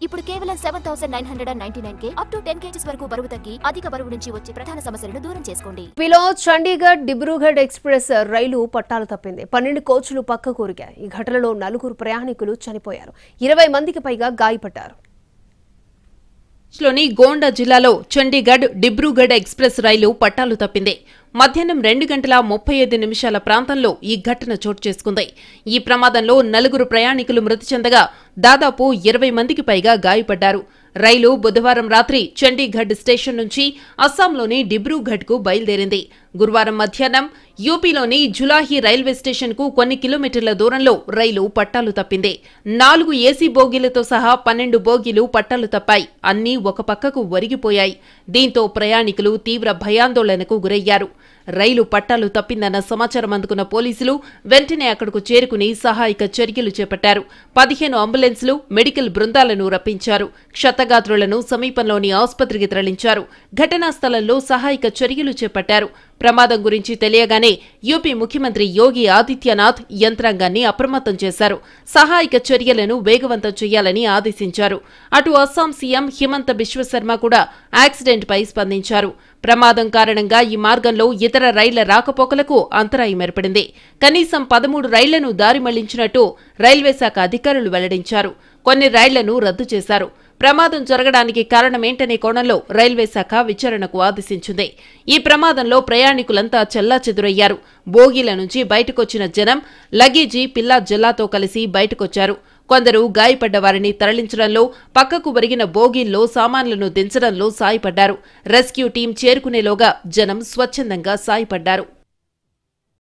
ఇప్పుడు కేవలం 7999కే up to 10 kgs వరకు బరువు తగ్గి అధిక బరువు నుంచి వచ్చే ప్రధాన సమస్యలను దూరం చేసుకోండి. పిలో చండీగఢ్ డిబ్రూగఢ్ ఎక్స్ప్రెస్ రైలు పట్టాలు తప్పింది. 12 కోచ్లు పక్క కూరిగాయి. ఈ ఘటనలో 4 ప్రయాణికులు చనిపోయారు. 20 మందికి పైగా గాయపడ్డారు. లోని గోండా జిల్లాలో చండీగఢ్ డిబ్రూగఢ్ ఎక్స్ప్రెస్ రైలు పట్టాలు తప్పింది. మధ్యాహ్నం 2:35 ప్రాంతంలో ఈ ఘటన చోటు చేసుకుంది. ఈ ప్రమాదంలో 4 ప్రయాణికులు మృతి చెందగా దాదాపు 20 మందికి పైగా గాయపడ్డారు. రైలు బుధవారం రాత్రి చండీగఢ్ స్టేషన్ నుంచి అస్సాంలోని డిబ్రూగఢ్కు బయలుదేరింది. గురువారం మధ్యాహ్నం యూపీలోని జులాహి రైల్వే స్టేషన్కు కొన్ని కిలోమీటర్ల దూరంలో రైలు పట్టాలు తప్పింది. 4 ఏసీ బోగీలతో సహా 12 బోగీలు పట్టాలు తప్పాయి. అన్నీ ఒక పక్కకు ఒరిగిపోయాయి. దీంతో ప్రయాణికులు తీవ్ర భయాందోళనకు గురయ్యారు. రైలు పట్టాలు తప్పిందన్న సమాచారం అందుకున్న పోలీసులు వెంటనే అక్కడకు చేరుకుని సహాయక చర్యలు చేపట్టారు. 15 అంబులెన్సులు, మెడికల్ బృందాలను రప్పించారు. క్షతగాత్రులను సమీపంలోని ఆసుపత్రికి తరలించారు. ఘటనా స్థలంలో సహాయక చర్యలు చేపట్టారు. ప్రమాదం గురించి తెలియగానే యూపీ ముఖ్యమంత్రి యోగి ఆదిత్యనాథ్ యంత్రాంగాన్ని అప్రమత్తం చేశారు. సహాయక చర్యలను వేగవంతం చేయాలని ఆదేశించారు. అటు అస్సాం సీఎం హిమంత బిశ్వ శర్మ కూడా యాక్సిడెంట్పై స్పందించారు. ప్రమాదం కారణంగా ఈ మార్గంలో ఇతర రైళ్ల రాకపోకలకు అంతరాయం ఏర్పడింది. కనీసం 13 రైళ్లను దారి మళ్లించినట్టు రైల్వే శాఖ అధికారులు వెల్లడించారు. కొన్ని రైళ్లను రద్దు చేశారు. ప్రమాదం జరగడానికి కారణమేంటనే కోణంలో రైల్వే శాఖ విచారణకు ఆదేశించింది. ఈ ప్రమాదంలో ప్రయాణికులంతా చెల్లాచెదురయ్యారు. బోగీల నుంచి బయటకొచ్చిన జనం లగేజీ, పిల్లా జల్లాతో కలిసి బయటకొచ్చారు. కొందరు గాయపడ్డ వారిని తరలించడంలో, పక్కకు ఒరిగిన బోగీల్లో సామాన్లను దించడంలో సాయపడ్డారు. రెస్క్యూ టీం చేరుకునేలోగా జనం స్వచ్ఛందంగా సాయపడ్డారు.